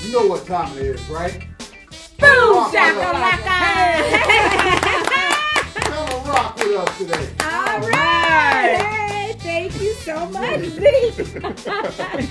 You know what time it is, right? BOOMSHAKALAKA! Come and rock with us today. All right. Hey, thank you so much, Zeke.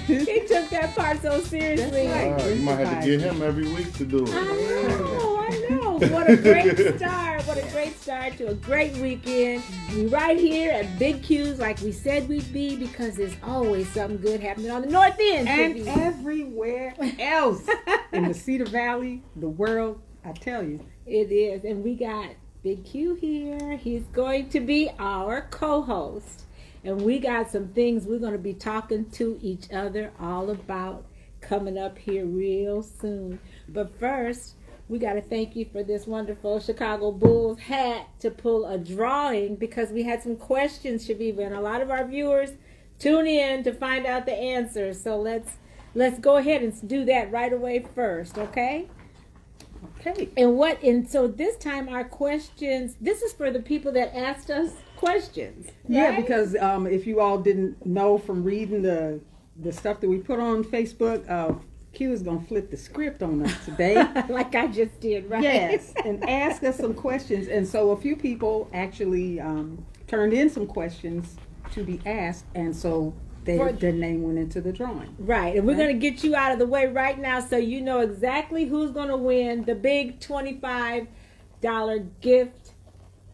He took that part so seriously. You might have to get him every week to do it. I know. What a great start. What a great start to a great weekend. We right here at Big Q's like we said we'd be because there's always something good happening on the north end. And everywhere else in the Cedar Valley, the world, I tell you. It is. And we got Big Q here. He's going to be our co-host. And we got some things we're going to be talking to each other all about coming up here real soon. But first, we got to thank you for this wonderful Chicago Bulls hat to pull a drawing because we had some questions, Chaveevah, and a lot of our viewers tune in to find out the answers. So let's go ahead and do that right away first, okay? Okay. And so this time our questions, this is for the people that asked us questions. Right? Yeah, because if you all didn't know from reading the stuff that we put on Facebook, Q is going to flip the script on us today. Like I just did, right? Yes, and ask us some questions. And so a few people actually turned in some questions to be asked, and so their name went into the drawing. Right, and we're going to get you out of the way right now so you know exactly who's going to win the big $25 gift,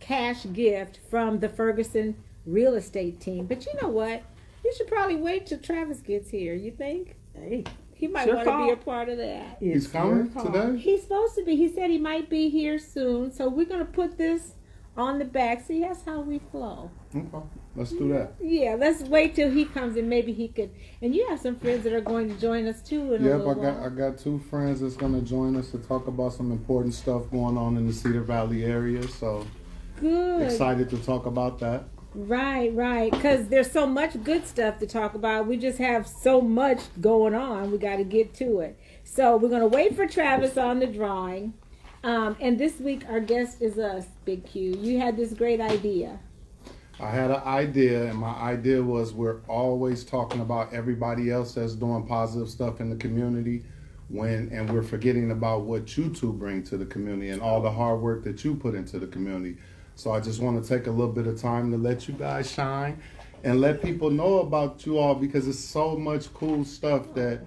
cash gift from the Ferguson real estate team. But you know what? You should probably wait till Travis gets here, you think? Hey. He might want to be a part of that. He's coming today? He's supposed to be. He said he might be here soon. So we're going to put this on the back. See, that's how we flow. Okay, let's do that. Yeah, let's wait till he comes and maybe he could. And you have some friends that are going to join us too in a little while. I got two friends that's going to join us to talk about some important stuff going on in the Cedar Valley area. So good. Excited to talk about that. Right. Because there's so much good stuff to talk about. We just have so much going on. We got to get to it. So we're going to wait for Travis on the drawing. And this week our guest is us, Big Q. You had this great idea. I had an idea, and my idea was we're always talking about everybody else that's doing positive stuff in the community, and we're forgetting about what you two bring to the community and all the hard work that you put into the community. So I just want to take a little bit of time to let you guys shine and let people know about you all because it's so much cool stuff that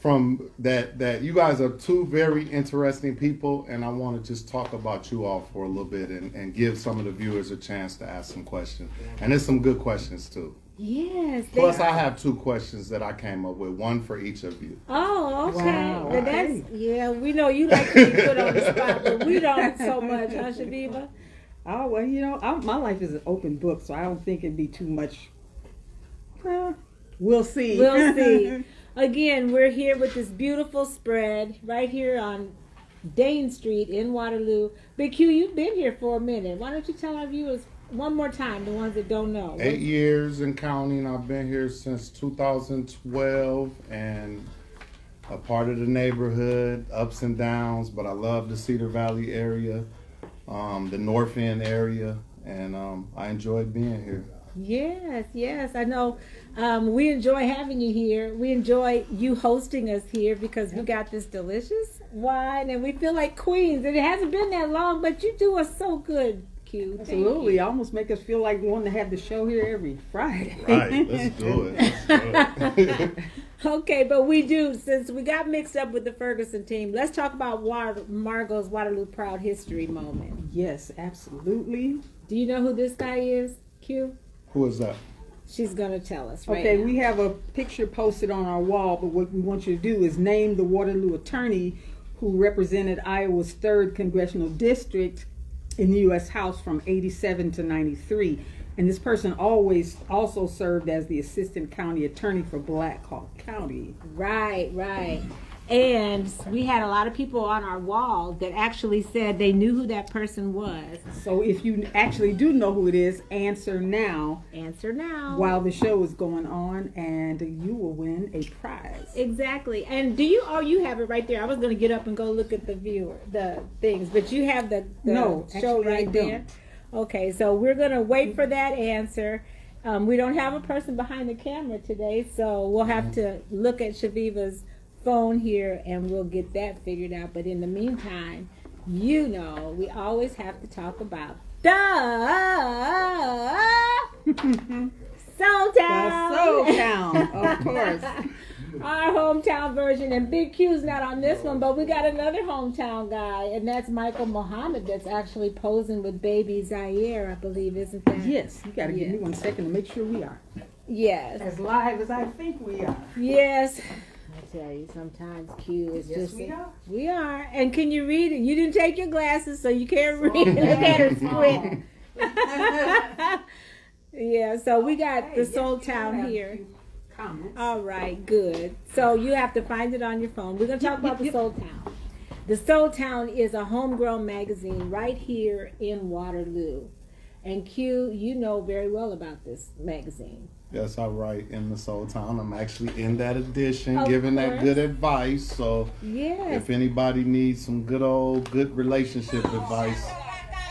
you guys are two very interesting people, and I want to just talk about you all for a little bit and give some of the viewers a chance to ask some questions. And there's some good questions too. Yes. Plus I have two questions that I came up with, one for each of you. Oh, okay. Wow. Well, we know you like to be put on the spot, but we don't so much, huh, Chaveevah? Oh, well, my life is an open book, so I don't think it'd be too much. We'll see. We'll see. Again, we're here with this beautiful spread right here on Dane Street in Waterloo. Big Q, you've been here for a minute. Why don't you tell our viewers one more time, the ones that don't know? 8 years and counting. I've been here since 2012 and a part of the neighborhood, ups and downs, but I love the Cedar Valley area, the North End area, and I enjoyed being here. Yes, I know. We enjoy having you here. We enjoy you hosting us here because we got this delicious wine and we feel like queens. And it hasn't been that long, but you do us so good, Q. Absolutely. Almost make us feel like we want to have the show here every Friday. Right, let's do it. Okay, but we do, since we got mixed up with the Ferguson team, let's talk about Margot's Waterloo Proud History moment. Yes, absolutely. Do you know who this guy is, Q? Who is that? She's going to tell us right Okay, now. we have a picture posted on our wall, but what we want you to do is name the Waterloo attorney who represented Iowa's 3rd Congressional District in the U.S. House from 87 to 93. And this person also served as the Assistant County Attorney for Black Hawk County. Right. And we had a lot of people on our wall that actually said they knew who that person was. So if you actually do know who it is, answer now. Answer now. While the show is going on, and you will win a prize. Exactly. And do you? Oh, you have it right there. I was going to get up and go look at the things, but you have the show right there. Okay, so we're going to wait for that answer. We don't have a person behind the camera today, so we'll have to look at Chaveevah's phone here and we'll get that figured out. But in the meantime, you know, we always have to talk about the Soul Town. The Soul Town, of course. Our hometown version, and Big Q's not on this one, but we got another hometown guy, and that's Michael Muhammad that's actually posing with baby Zaire, I believe, isn't that? Yes, you got to give me 1 second to make sure we are Yes. as live as I think we are. Yes. I tell you, sometimes Q is just... we are. We are. And can you read it? You didn't take your glasses, so you can't read it. Look at her squint. Yeah, so we got the Soul Town here. Comments. All right, good. So you have to find it on your phone. We're going to talk about the Soul Town. The Soul Town is a homegrown magazine right here in Waterloo. And Q, you know very well about this magazine. Yes, I write in the Soul Town. I'm actually in that edition, Of giving that course. good advice. So Yes. if anybody needs some good relationship advice,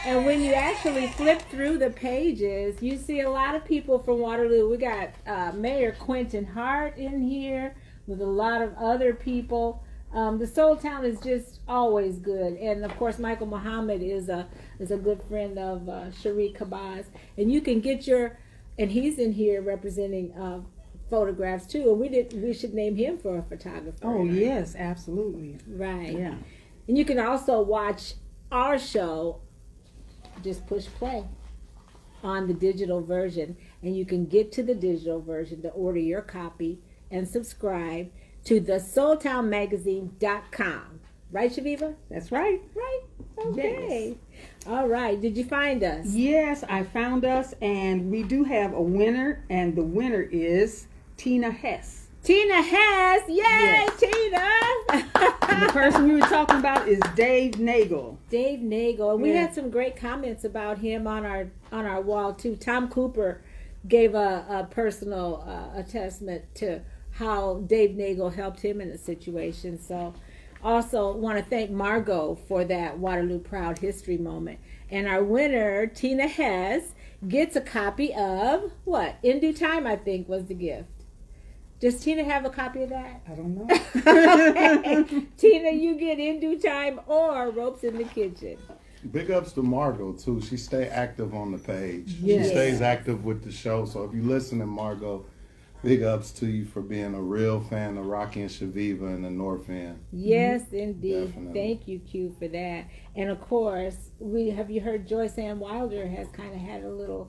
And when you actually flip through the pages, you see a lot of people from Waterloo. We got Mayor Quentin Hart in here with a lot of other people. The Soul Town is just always good, and of course Michael Muhammad is a good friend of Cherie Kabaz, and you can get and he's in here representing photographs too. And we should name him for a photographer. Oh, yes, absolutely. Right. Yeah. And you can also watch our show. Just push play on the digital version, and you can get to the digital version to order your copy and subscribe to the soultownmagazine.com. Right, Chaveevah? That's right. Right? Okay. All right. Did you find us? Yes, I found us, and we do have a winner, and the winner is Tina Hess. Tina Hess. Yay, Yes. Tina. And the person we were talking about is Dave Nagel. Dave Nagel. And we Yeah. had some great comments about him on our wall too. Tom Cooper gave a personal attestment to how Dave Nagel helped him in the situation. So also want to thank Margot for that Waterloo Proud History moment. And our winner, Tina Hess, gets a copy of what? In Due Time, I think, was the gift. Does Tina have a copy of that? I don't know. Okay. Tina, you get In Due Time or Ropes in the Kitchen. big ups to Margot too. She stay active on the page. Yes. She stays active with the show. So if you listen to Margot, big ups to you for being a real fan of Rocki and Chaveevah in the North End. Yes, indeed. Definitely. Thank you, Q, for that. And of course, have you heard Joyce Ann Wilder has kind of had a little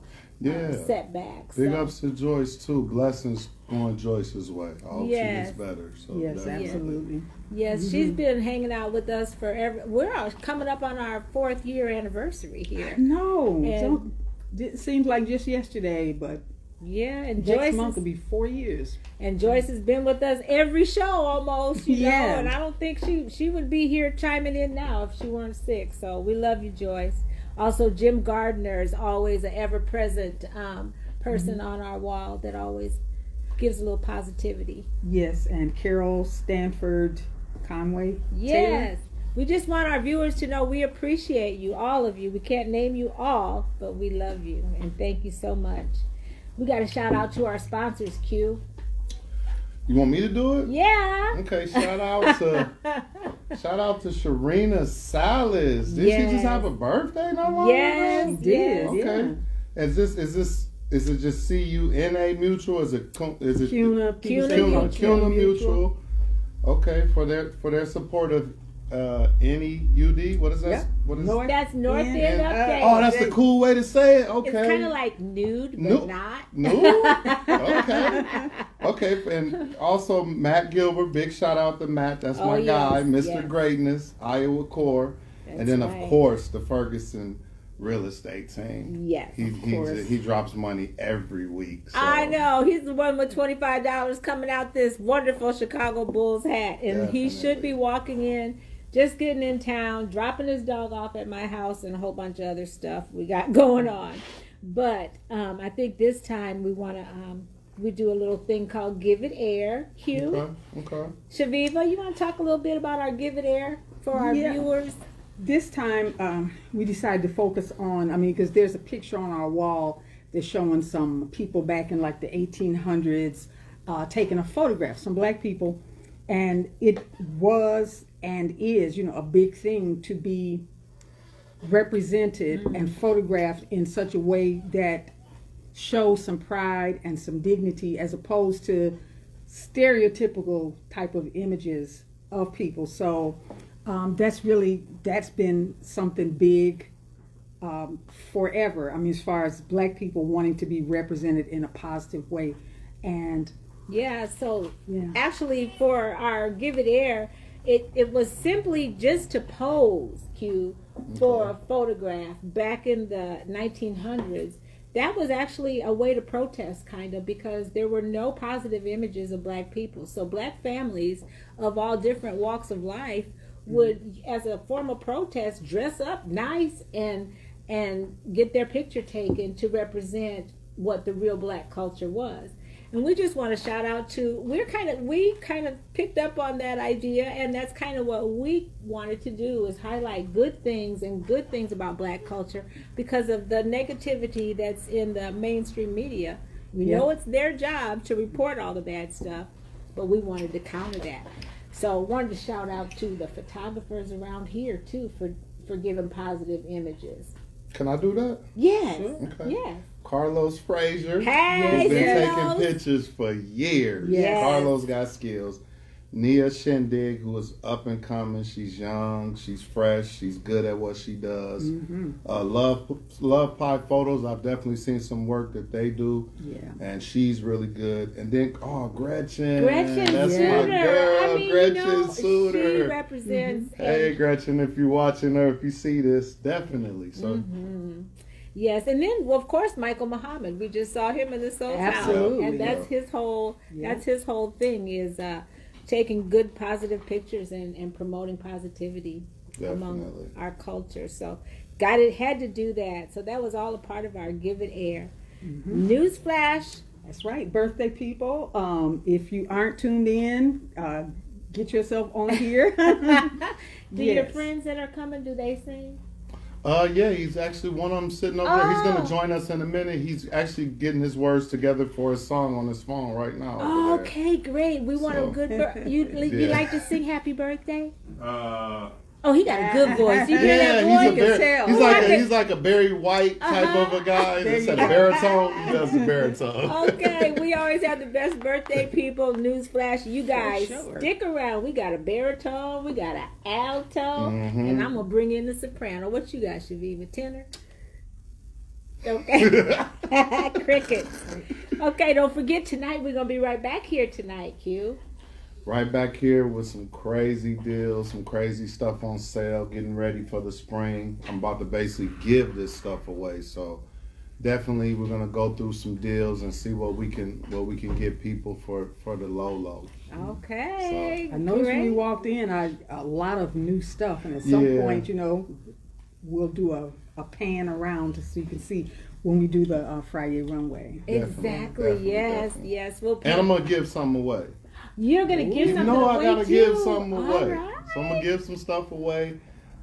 setback. Big so- ups to Joyce too. Blessings going Joyce's way. I hope Yes. she gets better. So Yes, definitely. absolutely. Yes, she's been hanging out with us forever. We're coming up on our 4th year anniversary here. No, And- it seems like just yesterday, but Yeah, and next month will be 4 years. Joyce has been with us every show almost, you Yeah. know, and I don't think she would be here chiming in now if she weren't sick. So we love you, Joyce. Also, Jim Gardner is always an ever-present person on our wall that always gives a little positivity. Yes, and Carol Stanford Conway. Yes. We just want our viewers to know we appreciate you, all of you. We can't name you all, but we love you, and thank you so much. We got to shout out to our sponsors, Q. You want me to do it? Yeah. Okay, shout out to Sharina Salas. Did she Yes. just have a birthday not long Yes. ago? She did, Okay. Is it just CUNA Mutual? Is it Cuna CUNA Mutual? Okay, for their support of NEUD. What is that? Yep. What is North That's North End, End Update. Oh, that's the cool way to say it. Okay. It's kind of like nude, but No. not. No. Okay. Okay. And also Matt Gilbert. Big shout out to Matt. That's Oh, my guy, yes, Mr. yes. Greatness, Iowa Core, and That's then right. of course the Ferguson real estate team. Yes, He of course. he drops money every week. So. I know. He's the one with $25 coming out this wonderful Chicago Bulls hat. And he should be walking in, just getting in town, dropping his dog off at my house and a whole bunch of other stuff we got going on. But I think this time we want to, we do a little thing called Give It Air. Q. Okay. Chaveevah, you want to talk a little bit about our Give It Air for our Yeah. viewers? This time, we decided to focus on, because there's a picture on our wall that's showing some people back in like the 1800s taking a photograph, some black people. And it was and is, you know, a big thing to be represented and photographed in such a way that shows some pride and some dignity, as opposed to stereotypical type of images of people. So that's been something big forever. I mean, as far as Black people wanting to be represented in a positive way. And Yeah, so Yeah. actually for our Give It Air, it was simply just to pose, Q, for a photograph back in the 1900s. That was actually a way to protest, kind of, because there were no positive images of Black people. So Black families of all different walks of life would, as a form of protest, dress up nice and get their picture taken to represent what the real Black culture was. And we just want to shout out to, we kind of picked up on that idea, and that's kind of what we wanted to do, is highlight good things and good things about Black culture because of the negativity that's in the mainstream media. We know it's their job to report all the bad stuff, but we wanted to counter that. So wanted to shout out to the photographers around here too for giving positive images. Can I do that? Yes. Sure. Okay. Yes. Carlos Frazier. Hey, He's been Carlos. taking pictures for years. Yes. Carlos got skills. Nia Shindig, who is up and coming. She's young. She's fresh. She's good at what she does. Love Pie Photos. I've definitely seen some work that they do. Yeah. And she's really good. And then, Gretchen. Gretchen That's Suter. my girl, I mean, Gretchen Suter. she represents. Hey, Gretchen, if you're watching or if you see this, definitely. So. Yes, and then of course Michael Muhammad. We just saw him in the Soul Town, Absolutely. and that's his whole. That's his whole thing is taking good, positive pictures and promoting positivity among Definitely. our culture. So, had to do that. So that was all a part of our Give It Air. Newsflash. That's right, birthday people. If you aren't tuned in, get yourself on here. Do your Yes. friends that are coming? Do they sing? Yeah, he's actually one of them sitting over there. He's Oh. going to join us in a minute. He's actually getting his words together for his song on his phone right now. over there. Okay, great. We want a good. You Yeah. like to sing Happy Birthday? Oh, he got a good voice. You hear that Yeah, voice? can tell. he's like a Barry White type of a guy. There That's you a go. baritone. He does the baritone. Okay, we always have the best birthday people. Newsflash, you guys sure. stick around. We got a baritone, we got an alto, and I'm gonna bring in the soprano. What you got, Chaveevah? Tenor? Okay. Crickets. Okay, don't forget tonight we're gonna be right back here tonight, Q. Right back here with some crazy deals, some crazy stuff on sale, getting ready for the spring. I'm about to basically give this stuff away. So definitely we're gonna go through some deals and see what we can get people for the low. Okay. I noticed when we great. walked in, a lot of new stuff, and at some Yeah. point, we'll do a pan around so you can see when we do the Friday runway. Exactly. Definitely, Yes. definitely. Yes. We'll. And I'm gonna give something away. You're gonna give You something know away I gotta too? give something All away. right. So I'm gonna give some stuff away.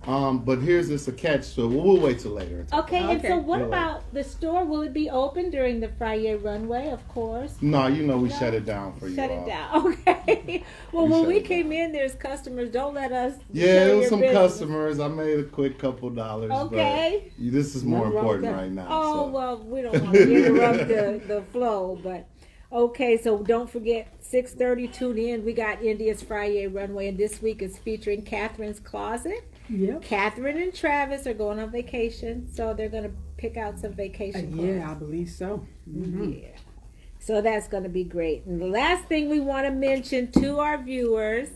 But here's this a catch to it. We'll wait till later. Okay, and so Okay. what Yeah. about the store? Will it be open during the Friday runway? Of course. No, we shut it down for you. Shut all. it down. Okay. Well, We when shut we it came in, there's customers. Don't let us. Yeah, show it was your some business. customers. I made a quick couple dollars. Okay. But this is more Nothing wrong with important that. right now. Oh, so. well, we don't want to interrupt the flow, but okay, so don't forget 6:30, tune in. We got India's Friday runway, and this week is featuring Catherine's Closet. Yep. Catherine and Travis are going on vacation, so they're going to pick out some vacation clothes. Yeah, I believe so. Yeah. So that's going to be great. And the last thing we want to mention to our viewers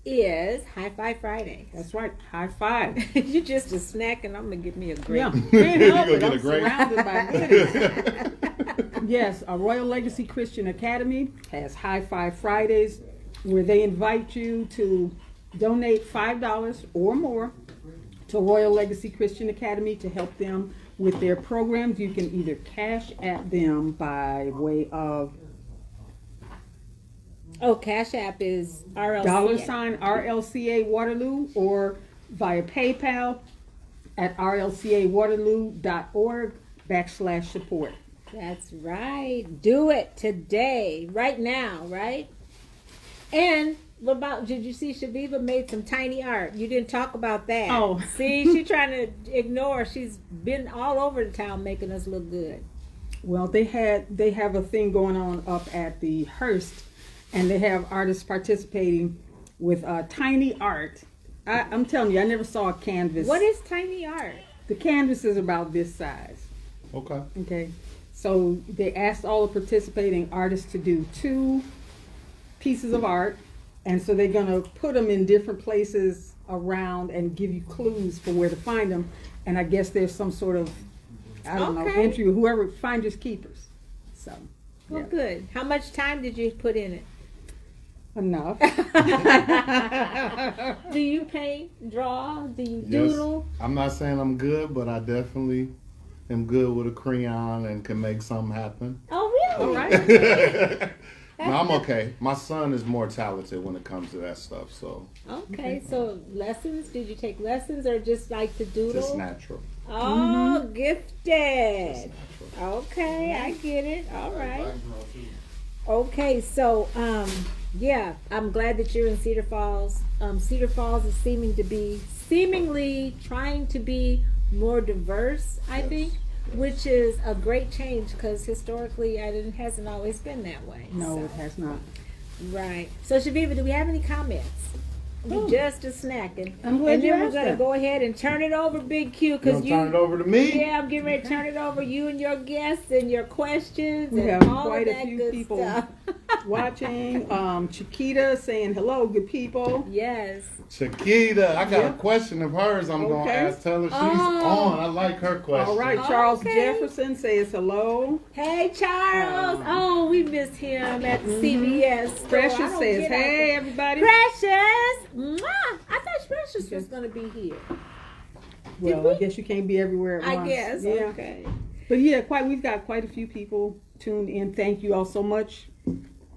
is High Five Friday. That's right. High five. You're just a snack, and I'm going to give me a grape. Yeah. You Can't help gonna it. get a I'm grape? surrounded by goodies. Yes, a Royal Legacy Christian Academy has High Five Fridays, where they invite you to donate $5 or more to Royal Legacy Christian Academy to help them with their programs. You can either cash at them by way of Oh, Cash App is RLC. $ RLCA Waterloo, or via PayPal at And what about, did you see Chaveevah made some tiny art? You didn't talk about that. Oh. See, she's trying to ignore. She's been all over the town making us look good. Well, they have a thing going on up at the Hearst, and they have artists participating with tiny art. I'm telling you, I never saw a canvas. What is tiny art? The canvas is about this size. Okay. Okay, so they asked all the participating artists to do 2 pieces of art, and so they're gonna put them in different places around and give you clues for where to find them. And I guess there's some sort of, I don't know, Okay. entry, whoever, finders keepers. So, Well, yeah. good. How much time did you put in it? Enough. Do you paint, draw? Do you Yes. doodle? I'm not saying I'm good, but I definitely am good with a crayon and can make something happen. Oh, really? All right. No, I'm okay. My son is more talented when it comes to that stuff, so Okay, so lessons? Did you take lessons or just like to doodle? just natural. Oh, Just gifted. natural. Okay, I get it. All right. Okay, so yeah, I'm glad that you're in Cedar Falls. Cedar Falls is seemingly trying to be more diverse, I think, which is a great change because historically it hasn't always been that way. No, so. it has not. Right. So Chaveevah, do we have any comments? We just a snacking. I'm glad and you then we're asked gonna that. go ahead and turn it over, Big Q, You because gonna turn it over to me? Yeah, I'm getting ready to turn it over. You and your guests and your questions We and have all quite of a that few good people stuff. watching. Chiquita saying hello, good people. Yes. Chiquita, I got Yeah. a question of hers. I'm gonna Okay. ask. Tell her she's Oh. on. I like her question. All right, Oh, Charles okay. Jefferson says hello. Hey, Charles. Oh, we missed him at the CVS. store. I Precious don't says get out hey, there. everybody. Precious. Mwah. I thought Precious was gonna be here. Well, we? I guess you can't be everywhere at I once. guess. Yeah. Okay. But yeah, we've got quite a few people tuned in. Thank you all so much.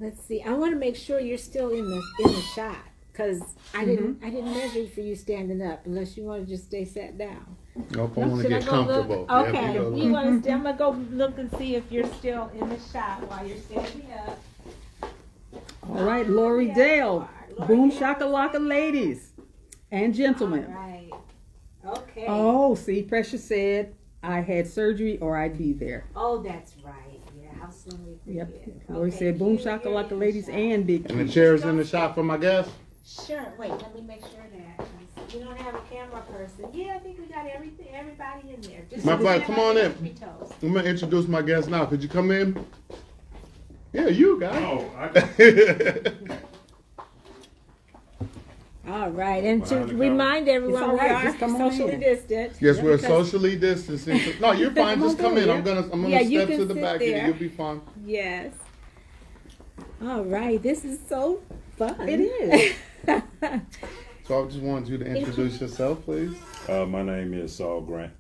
Let's see. I want to make sure you're still in the shot because I didn't measure for you standing up unless you want to just stay sat down. Nope, I want to Should I get go look? comfortable. Okay. Yep, You want to? I'm gonna go look and see if you're still in the shot while you're standing up. All right, Lori Yeah, Dale, you are. Boom Lori Shakalaka ladies and gentlemen. All right. Okay. Oh, see, Precious said I had surgery or I'd be there. Oh, that's right. Yeah. How soon we Yep. forget. Lori Okay, said Boom you're in Shakalaka the ladies shot. and Big And the Q. chair's in the shop for my guests. Sure. Wait. Let me make sure that 'cause we don't have a camera person. Yeah, I think we got everybody in there. Just My bud, stand come by on the in. tippy toes. I'm gonna introduce my guest now. Could you come in? Yeah, you guys. Oh, I All right, and to Behind the counter. remind everyone, It's all we right, are just come on socially in. distant. Yes, we're because- socially distancing. No, you're fine. Just come in. I'm gonna Yeah, you step can to the sit back of you. there. You'll be fine. Yes. All right, this is so fun. It is. So I just wanted you to introduce yourself, please. my name is Saul Grant.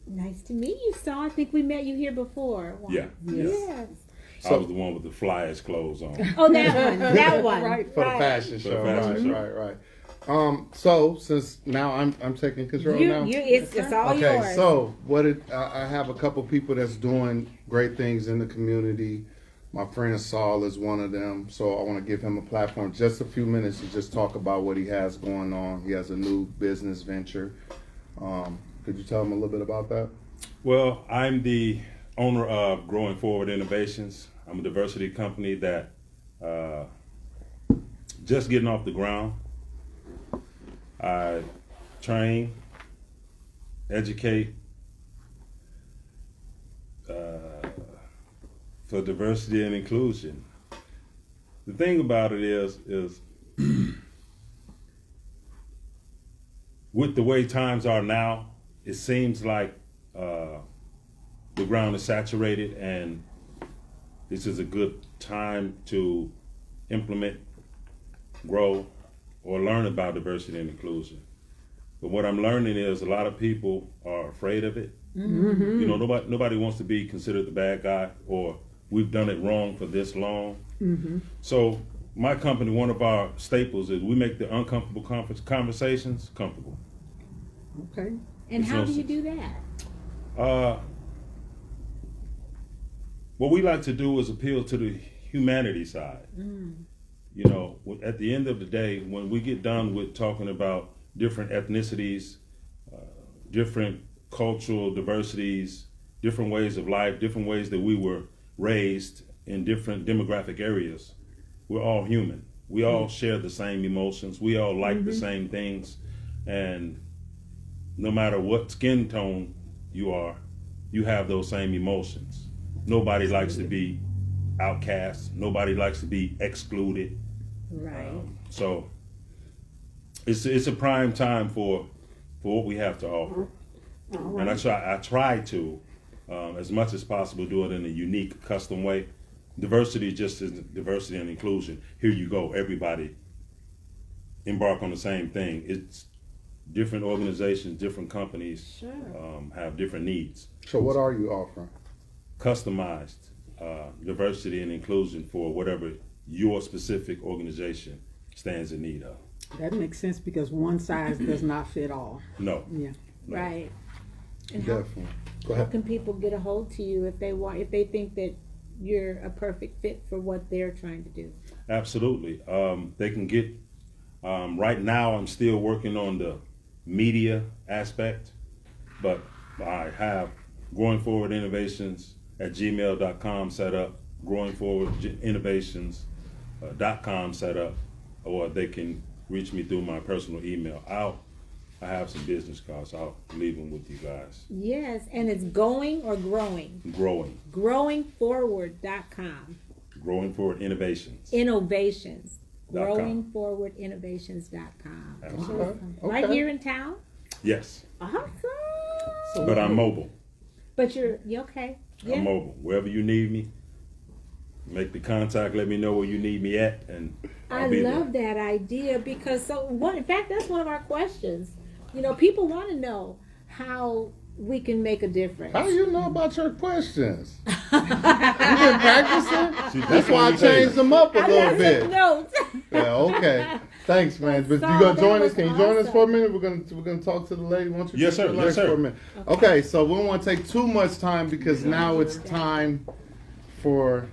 Nice to meet you, Saul. I think we met you here before. once. Yeah, Yes. I was the one with the flyers clothes on. Oh, that one. That one. Right. For the fashion For show. the fashion Right, show. right. So since now I'm taking control now. It's all Okay, yours. so I have a couple people that's doing great things in the community. My friend Saul is one of them, so I want to give him a platform, just a few minutes to just talk about what he has going on. He has a new business venture. Could you tell him a little bit about that? Well, I'm the owner of Growing Forward Innovations. I'm a diversity company that just getting off the ground. I train, educate for diversity and inclusion. The thing about it is with the way times are now, it seems like the ground is saturated, and this is a good time to implement, grow, or learn about diversity and inclusion. But what I'm learning is a lot of people are afraid of it. Mm-hmm. You know, nobody wants to be considered the bad guy, or we've done it wrong for this long. Mm-hmm. So my company, one of our staples is we make the uncomfortable conversations comfortable. Okay. And It's how no do you sense. do that? What we like to do is appeal to the humanity side. you know, at the end of the day, when we get done with talking about different ethnicities, different cultural diversities, different ways of life, different ways that we were raised in different demographic areas, we're all human. We all share the same emotions. We all like the same things. And no matter what skin tone you are, you have those same emotions. Nobody likes to be outcast. Nobody likes to be excluded. Right. So it's a prime time for what we have to offer. And I try to, as much as possible, do it in a unique, custom way. Diversity just isn't diversity and inclusion. Here you go, everybody embark on the same thing. It's different organizations, different companies have different needs. So what are you offering? Customized diversity and inclusion for whatever your specific organization stands in need of. That makes sense because one size does not fit all. No. Yeah. No. Right. And how, Definitely. Go how ahead. can people get a hold to you if they think that you're a perfect fit for what they're trying to do? Absolutely. They can get, right now I'm still working on the media aspect, but I have Growing Forward Innovations at gmail.com set up, growingforwardinnovations.com set up, or they can reach me through my personal email. I have some business cards. I'll leave them with you guys. Yes, and it's going or growing? Growing. Growingforward.com. Growing Forward Innovations. Innovations. .com. Growingforwardinnovations.com. Absolutely. Right here in town? Yes, Awesome. but I'm mobile. But you okay. Yeah. I'm mobile. Wherever you need me, make the contact. Let me know where you need me at, and I'll I be love there. that idea because in fact, that's one of our questions. You know, people want to know how we can make a difference. How do you know about your questions? You been practicing? See, That's why I changed them up a I little got bit. some notes. Yeah, okay. Thanks, man. But you So gonna that join us? was Can you join us awesome. for a minute? We're gonna talk to the lady. Why don't you Yes, take sir. the Yes, leg sir. for a minute? Okay, so we don't want to take too much time because now it's time for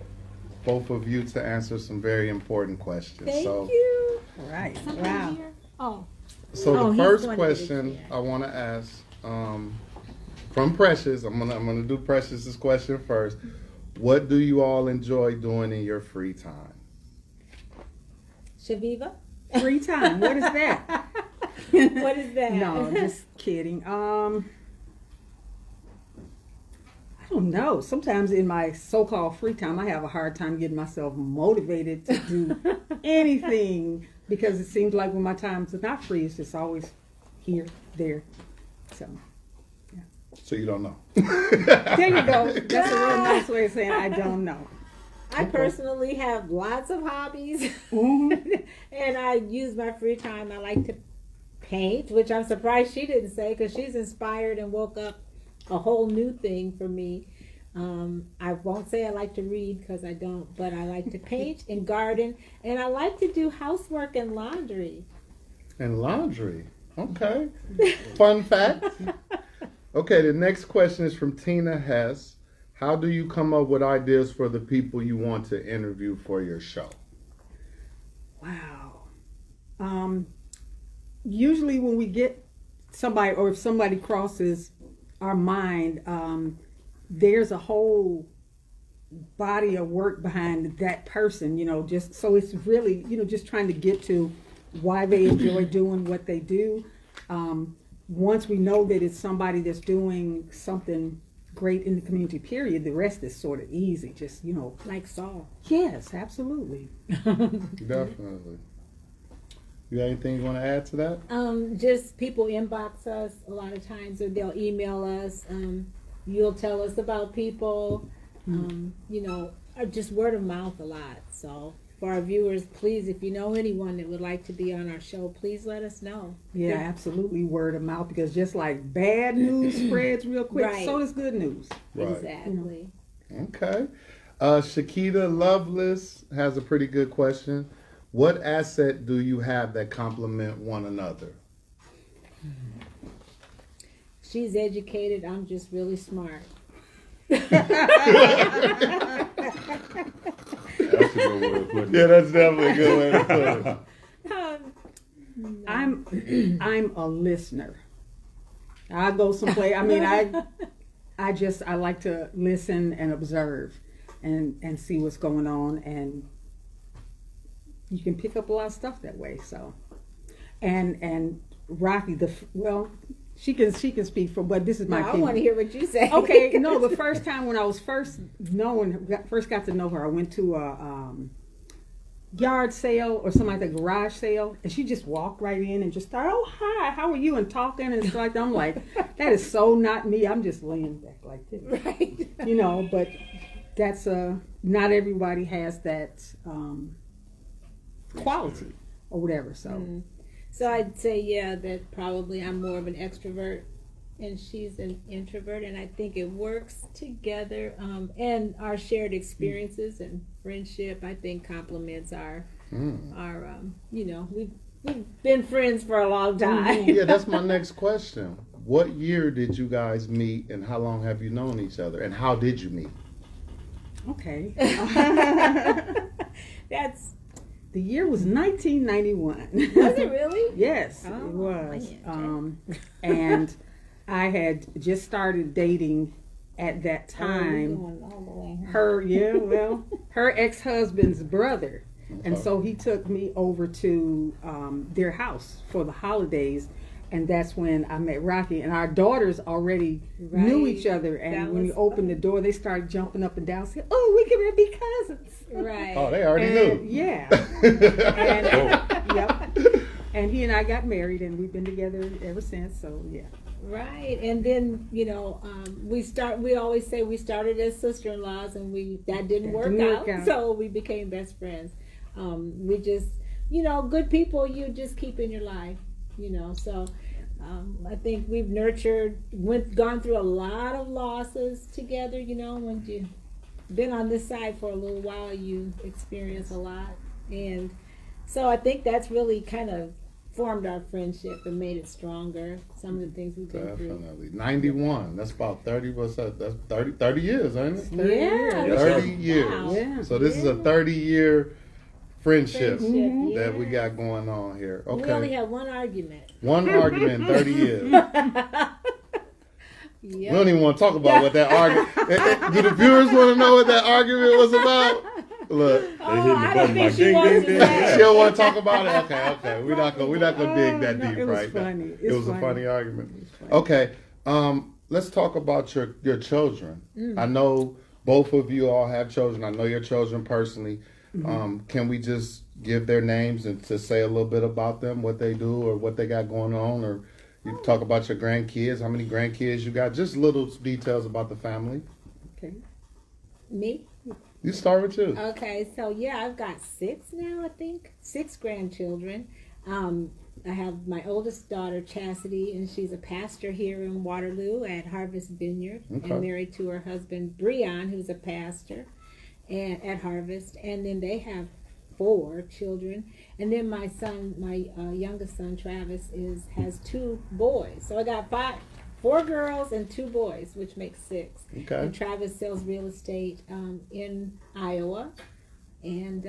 both of you to answer some very important questions. Thank so, you. All right. Somebody Wow. here? Oh. So Oh, the he's first going to get a question chair. I want to ask from Precious. I'm gonna do Precious's question first. What do you all enjoy doing in your free time? Chaveevah? Free time. What is that? What is that? No, just kidding. I don't know. Sometimes in my so-called free time, I have a hard time getting myself motivated to do anything because it seems like when my times are not free, it's just always here, there. So So you don't know. there you go. That's a real nice way of saying I don't know. I personally have lots of hobbies, Mhm. and I use my free time. I like to paint, which I'm surprised she didn't say because she's inspired and woke up a whole new thing for me. I won't say I like to read because I don't, but I like to paint and garden, and I like to do housework and laundry. And laundry. Okay. Fun fact. Okay, the next question is from Tina Hess. How do you come up with ideas for the people you want to interview for your show? Wow. Usually when we get somebody or if somebody crosses our mind, there's a whole body of work behind that person, just so it's really, just trying to get to why they enjoy doing what they do. Once we know that it's somebody that's doing something great in the community, period, the rest is sort of easy. Just, Like Saul. yes, absolutely. Definitely. You got anything you want to add to that? Just people inbox us a lot of times, or they'll email us. You'll tell us about people, just word of mouth a lot. So for our viewers, please, if you know anyone that would like to be on our show, please let us know. Yeah, absolutely, word of mouth, because just like bad news spreads real quick, Right. so does good news. Right. Exactly. Okay. Shakita Loveless has a pretty good question. What asset do you have that complement one another? She's educated. I'm just really smart. That's a good way of putting Yeah, it. that's definitely a good way to put it. I'm a listener. I go someplace. I mean, I like to listen and observe, and see what's going on, and you can pick up a lot of stuff that way. So, and Rocki, she can speak for, but this is my I opinion. want to hear what you say. Okay, no, the first time when I was first got to know her, I went to a yard sale or something like that, garage sale, and she just walked right in and just started, oh, hi, how are you, and talking and stuff like that. I'm like, that is so not me. I'm just laying back like this. Right. You know, but that's not everybody has that quality or whatever, so. So I'd say, yeah, that probably I'm more of an extrovert and she's an introvert, and I think it works together. And our shared experiences and friendship, I think, complements our you know, we've been friends for a long time. Yeah, that's my next question. What year did you guys meet, and how long have you known each other, and how did you meet? Okay. That's The year was 1991. was it really? Yes, Oh, it was. man. And I had just started dating at that Oh, we're time. going all the way, huh? Her ex-husband's brother. And Okay. so he took me over to their house for the holidays. And that's when I met Rocki. And our daughters already knew Right. each other. And That when we was opened the door, they started jumping up and down, saying, oh, we can be cousins. Right. Oh, they already And, knew. yeah. And, yep. And he and I got married, and we've been together ever since. So yeah. Right, and then we always say we started as sister-in-laws, and that didn't work out, so we became best friends. We just, good people you just keep in your life, so I think we've gone through a lot of losses together, when you've been on this side for a little while, you experience a lot, and so I think that's really kind of formed our friendship and made it stronger. Some of the things we've been through. Definitely. 91. That's about 30. What's that? That's 30 years, ain't it? Yeah. Yes, 30 sir. years. Wow. Yeah. So this is a 30-year friendship Friendship, that we yeah. got going on here. We only Okay. had one argument. One argument in 30 years. We Yep. don't even want to talk about what that argument. Do the viewers want to know what that argument was about? Look, They hitting the I don't button think like she ding, wants ding, to ding. say. she don't want to talk about it. Okay. We're not gonna dig that No, deep it was right funny. now. It's It was a funny. funny argument. It was funny. Okay. Let's talk about your children. I know both of you all have children. I know your children personally. Can we just give their names and to say a little bit about them, what they do or what they got going on, or you can talk about your grandkids, how many grandkids you got, just little details about the family. Okay. Me? You start with you. Okay, so yeah, I've got 6 now, I think. 6 grandchildren. I have my oldest daughter, Chastity, and she's a pastor here in Waterloo at Harvest Vineyard, Okay. and married to her husband, Breon, who's a pastor at Harvest. And then they have 4 children. And then my son, my youngest son, Travis, has 2 boys. So I got 4 girls and 2 boys, which makes 6. Okay. And Travis sells real estate in Iowa. And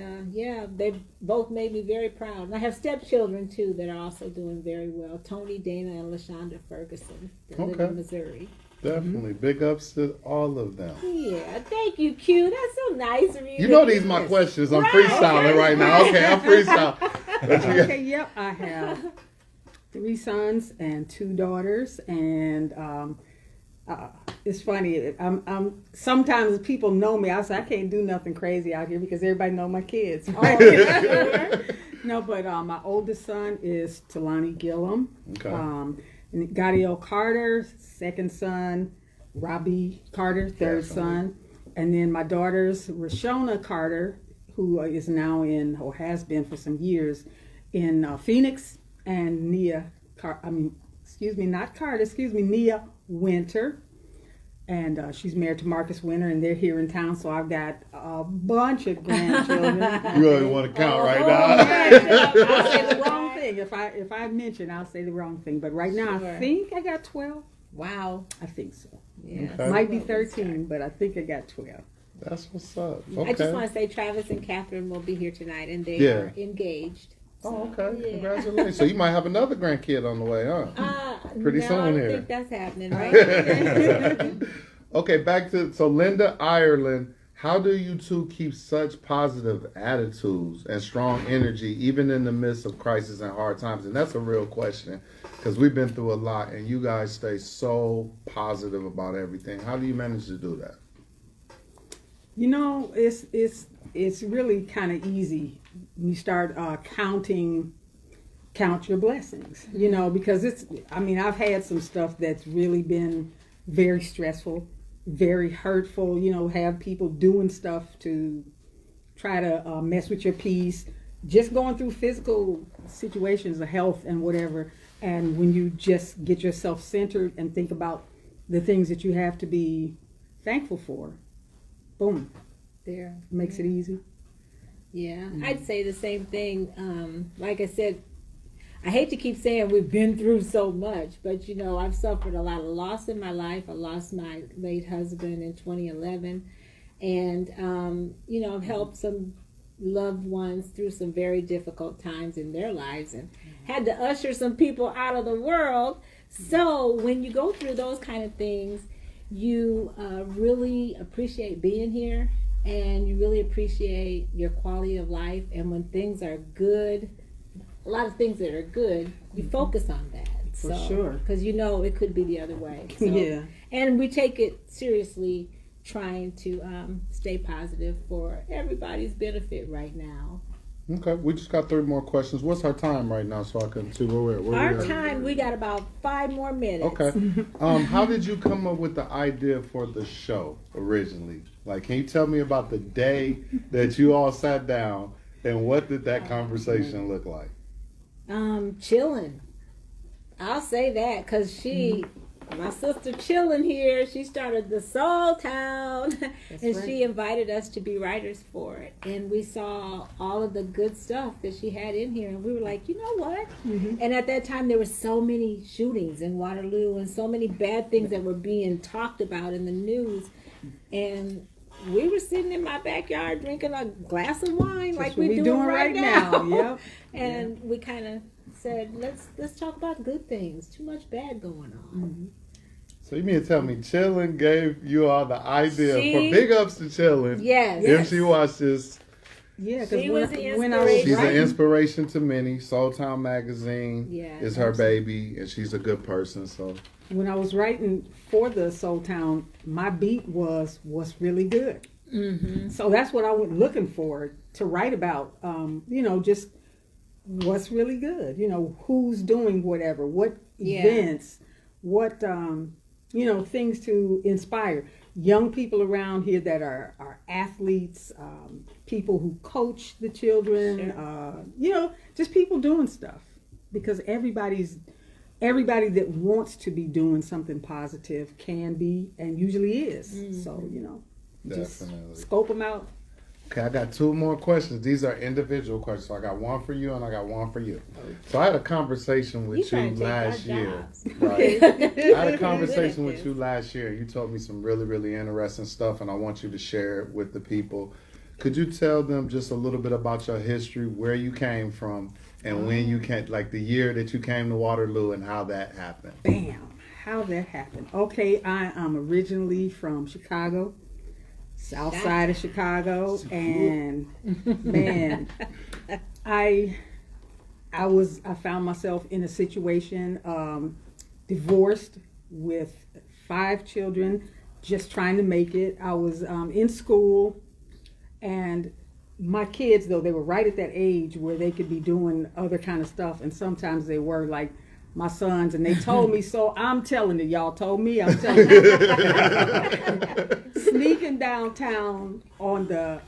they've both made me very proud. And I have stepchildren too that are also doing very well. Tony, Dana, and LaShonda Ferguson that live Okay. in Missouri. Definitely. Big ups to all of them. Yeah, thank you, Q. That's so nice of you. You know these my questions. I'm Right. freestyling right now. Okay, I'm freestyling. What you got? Okay, yep, I have 3 sons and 2 daughters, and it's funny. I'm sometimes people know me. I say I can't do nothing crazy out here because everybody know my kids. No, but my oldest son is Talani Gillum. Okay. And Gadiel Carter, second son. Robbie Carter, third Definitely. son. And then my daughters, Rashona Carter, who is now or has been for some years in Phoenix, and Nia Winter. And she's married to Marcus Winter, and they're here in town. So I've got a bunch of grandchildren. You really want to count right now? I'll say the wrong thing. If I mention, I'll say the wrong thing. But right now, Sure. I think I got 12. Wow. I think so. Yeah. Okay. Might be 13, but I think I got 12. That's what's up. I just Okay. want to say Travis and Catherine will be here tonight, and they Yeah. are engaged. Oh, okay. Yeah. Congratulations. So you might have another grandkid on the way, huh? Pretty no, soon I don't here. think that's happening right now. Okay, back to Linda, Ireland. How do you two keep such positive attitudes and strong energy even in the midst of crisis and hard times? And that's a real question because we've been through a lot, and you guys stay so positive about everything. How do you manage to do that? You know, it's really kind of easy. You start count your blessings. You know, because I've had some stuff that's really been very stressful, very hurtful. You know, have people doing stuff to try to mess with your peace. Just going through physical situations of health and whatever. And when you just get yourself centered and think about the things that you have to be thankful for, boom, There. makes it easy. Yeah, I'd say the same thing. Like I said, I hate to keep saying we've been through so much, but you know, I've suffered a lot of loss in my life. I lost my late husband in 2011, and you know, I've helped some loved ones through some very difficult times in their lives, and had to usher some people out of the world. So when you go through those kind of things, you really appreciate being here, and you really appreciate your quality of life. And when things are good, a lot of things that are good, you focus on that. For sure. Because you know it could be the other way. So, Yeah. And we take it seriously, trying to stay positive for everybody's benefit right now. Okay, we just got 3 more questions. What's our time right now so I can see where Our we're at? time, we got about 5 more minutes. Okay. How did you come up with the idea for the show originally? Like, can you tell me about the day that you all sat down and what did that conversation look like? Chilling. I'll say that because my sister chilling here, she started the Soul Town, and right. she invited us to be writers for it. And we saw all of the good stuff that she had in here, and we were like, you know what? And at that time, there were so many shootings in Waterloo and so many bad things that were being talked about in the news. And we were sitting in my backyard drinking a glass of wine like what we're we doing right now. Yep. And we kind of said, let's talk about good things. Too much bad going on. So you mean to tell me Chillin' gave you all the idea She- for big ups to Chillin'? Yes. If she watches, Yeah, She because was the when I was she's an writing, inspiration to many. Soul Town magazine Yeah, is her baby, and she's a good person. So when I was writing for the Soul Town, my beat was what's really good. So that's what I went looking for to write about. You know, just what's really good. You know, who's doing whatever, what events, what you know, things to inspire young people around here that are athletes, people who coach the children. You know, just people doing stuff, because everybody that wants to be doing something positive can be and usually is. So, you know, just definitely. scope them out. Okay, I got 2 more questions. These are individual questions. So I got one for you and I got one for you. So I had a conversation with you trying to take our last year. jobs. Right. I had a conversation Good with at you last year. You told me some really, really interesting stuff, and I want you to share it with the people. Could you tell them just a little bit about your history, where you came from, and when you came, like the year that you came to Waterloo and how that happened? Bam, how that happened. Okay, I am originally from Chicago, south side of Chicago, and man, I found myself in a situation, divorced with 5 children, just trying to make it. I was in school, and my kids, though, they were right at that age where they could be doing other kind of stuff, and sometimes they were like my sons, and they told me, so I'm telling you, y'all told me, I'm telling you. Sneaking downtown on the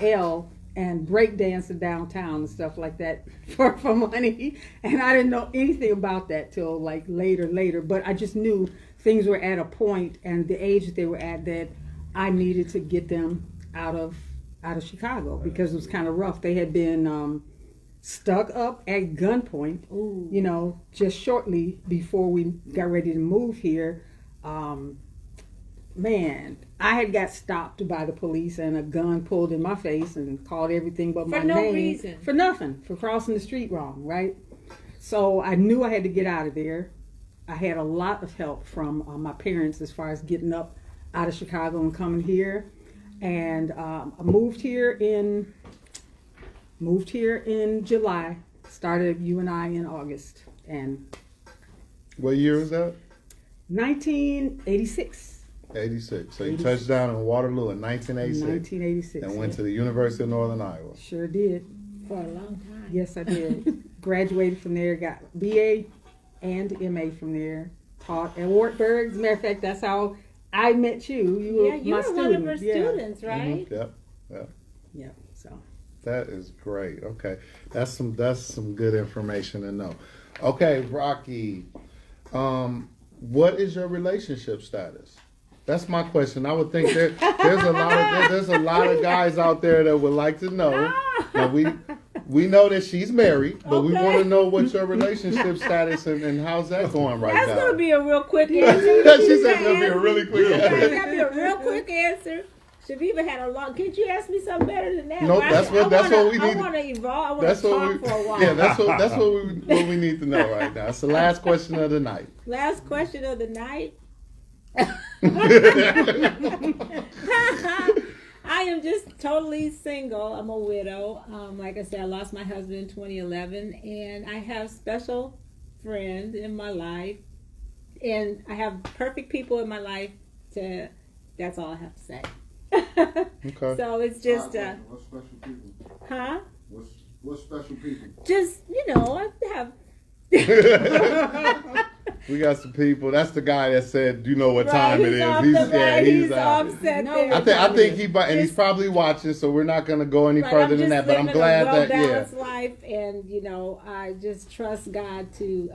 L and break dancing downtown and stuff like that for money, and I didn't know anything about that till like later, but I just knew things were at a point and the age that they were at that I needed to get them out of Chicago, because it was kind of rough. They had been stuck up at gunpoint, you know, just shortly before we got ready to move here. man, I had got stopped by the police and a gun pulled in my face and called everything but my For no name. reason. For nothing. For crossing the street wrong, right? So I knew I had to get out of there. I had a lot of help from my parents as far as getting up out of Chicago and coming here. And I moved here in July. Started UNI in August. And What year was that? 1986. 86. So you 86. touched down in Waterloo in 1986. 1986. And went to the University of Northern Iowa. Sure did. For a long time. Yes, I did. Graduated from there, got BA and MA from there. Taught at Wartburg. As a matter of fact, that's how I met you. You were Yeah, you my were student. one of her Yeah. students, right? Yep. Yeah. So That is great. Okay. That's some good information to know. Okay, Rocki. What is your relationship status? That's my question. I would think there's a lot of guys out there that would like to know. Now we know that she's married, but we Okay. want to know what's your relationship status and how's that going right That's now. going to be a real quick answer. She said it'll be a really quick That's answer. going to be a real quick answer. Chaveevah had a long. Can't you ask me something better than that? Nope, Right? that's what we I need. want to evolve. I want That's to what talk we. for a while. Yeah, that's what we need to know right now. It's the last question of the night. Last question of the night. I am just totally single. I'm a widow. Like I said, I lost my husband in 2011, and I have special friends in my life, and I have perfect people in my life. That's all I have to say. Okay. So it's just, What special people? huh? What special people? Just I have. We got some people. That's the guy that said, "You know what time it he's is." off He's the right. he's out. offset. No, there. I think he's probably watching, so we're not going to go any Right, further I'm than just that. But I'm living glad a that well-balanced life, and I just trust God to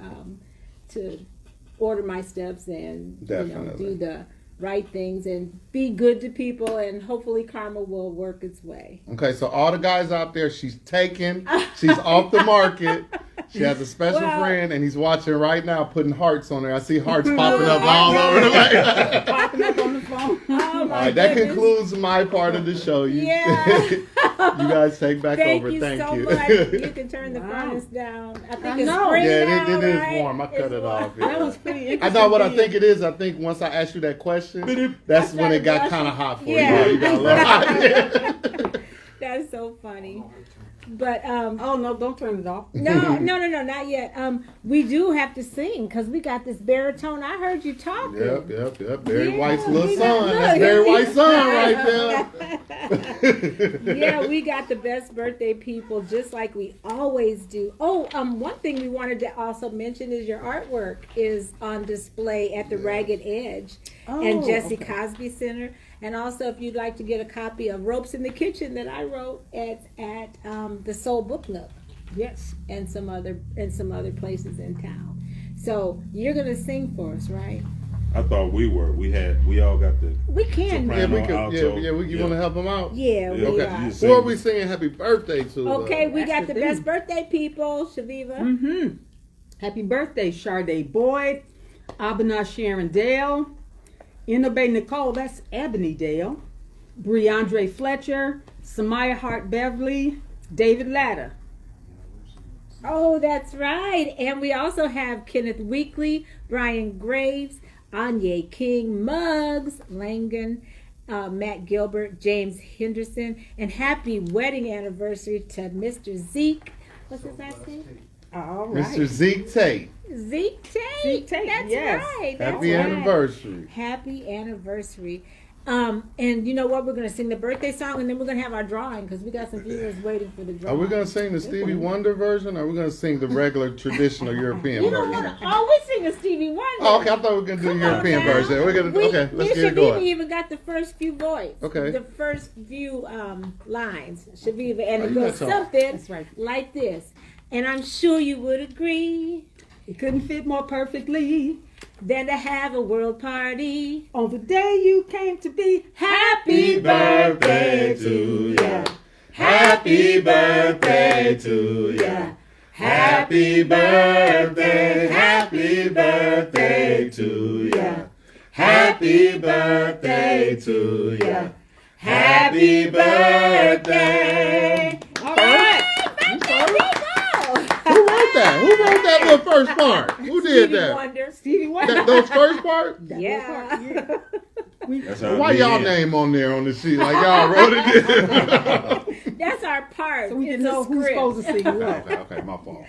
order my steps and Definitely. do the right things and be good to people, and hopefully karma will work its way. Okay, so all the guys out there, she's taken. She's off the market. She has a special Well- friend, and he's watching right now, putting hearts on her. I see hearts popping up all over the place. popping up on the phone. Oh All my right, that goodness. concludes my part of the show. Yeah. You guys take back Thank over. you Thank so you. much. You can turn the Wow. furnace down. I think I it's know. spring Yeah, now, it is right? warm. I cut It's it warm. off. Yeah. That was pretty I interesting. know what I think it is. I think once I asked you that question, that's when it got kind of hot for Yeah. you. You got a little hot. That's so funny. But Oh no! Don't turn it off. no, not yet. We do have to sing because we got this baritone. I heard you talking. Yep. Barry Yeah, White's little we son. got- That's look, Barry it's- White's son right there. Yeah, we got the best birthday people, just like we always do. Oh, one thing we wanted to also mention is your artwork is on display at the Ragged Edge and Jesse okay. Cosby Center. And also, if you'd like to get a copy of Ropes in the Kitchen that I wrote at the Soul Book Nook Yes. and some other places in town. So you're gonna sing for us, right? I thought we were. We all got the. We can. Yeah, we Soprano, could. alto. You want to help him out? Yeah, we Okay. are. You Who are sing. we singing happy birthday to? Okay, we That's got the the best thing. birthday people, Chaveevah. Mm-hmm. Happy birthday, Sade Boyd, Abana Sharon Dale, Inobe Nicole, that's Ebony Dale, Breandre Fletcher, Samaya Hart Beverly, David Latta. Oh, that's right. And we also have Kenneth Weekly, Brian Graves, Anye King, Muggs, Langan, Matt Gilbert, James Henderson, and happy wedding anniversary to Mr. Zeke. What's his last name? All right. Mr. Zeke Tate. Zeke Tate. Zeke Tate, That's yes. right. That's Happy right. anniversary. Happy anniversary. And you know what? We're going to sing the birthday song, and then we're going to have our drawing because we got some viewers waiting for the Are drawing. we going to sing the Stevie Wonder version, or are we going to sing the regular traditional European You don't version? want to always sing a Stevie Wonder. Oh, okay. I thought we were going to do the Come on European now. version. We're going to. Okay, let's get it Chaveevah going. even got the first few voices. Okay. The first few lines, Chaveevah, and Oh, it you goes got some. something That's right. like this. And I'm sure you would agree It couldn't fit more perfectly than to have a world party. on the day you came to be. Happy birthday to ya. Happy birthday to ya. Happy birthday to ya. Happy birthday to ya. Happy birthday. All right. Who wrote that? Who wrote that little first part? Who did Stevie that? Wonder. Stevie Wonder. Those first part? Yeah. That's how Why we y'all end. name on there on the sheet like y'all wrote it? That's our part. So we It's can a know who's script. supposed to sing what. Okay, my fault.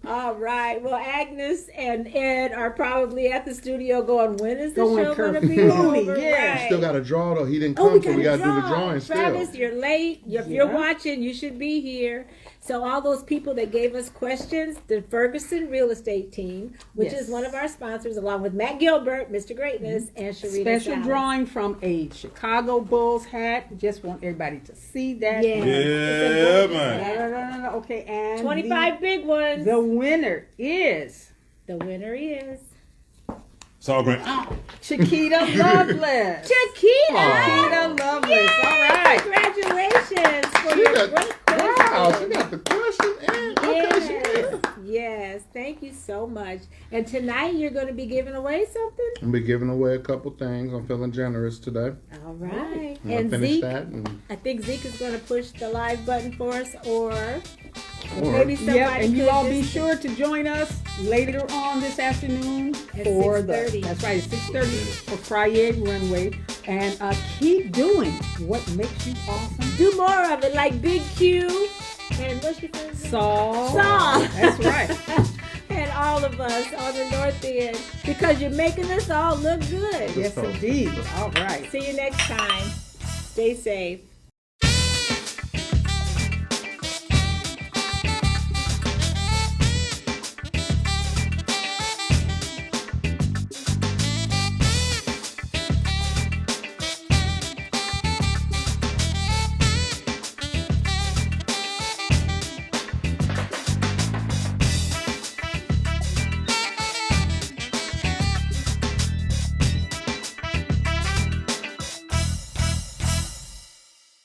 All right. Well, Agnes and Ed are probably at the studio going, when is the Going show going to curfew. be over? Yeah. Right. Still got to draw though. He didn't Oh, come, so we got to do the draw. drawing still. Travis, you're late. If you're Yeah. watching, you should be here. So all those people that gave us questions, the Ferguson Real Estate Team, which Yes. is one of our sponsors, along with Matt Gilbert, Mr. Greatness, and Sharita Special Sally. drawing from a Chicago Bulls hat. Just want everybody to see that. Yeah. Yeah, man. No. Okay, and 25 big ones. The winner is The winner is It's all great. Chiquita Loveless. Chiquita. Chiquita Loveless. All right. Congratulations for She your got, great wow, question. she got the question and okay, she Yes, did. yes. Thank you so much. And tonight you're going to be giving away something. I'm be giving away a couple things. I'm feeling generous today. All right. I'm gonna And finish Zeke, that. And, I think Zeke is going to push the live button for us, or Or- maybe somebody. Yep, and you could all be just- sure to join us later on this afternoon At for 6:30. that's right, 6:30 for Friday Runway. And keep doing what makes you awesome. do more of it, like Big Q and what's your first name? Saul. Saul. That's right. And all of us on the North End, because you're making us all look good. Yes, indeed. All right. See you next time. Stay safe.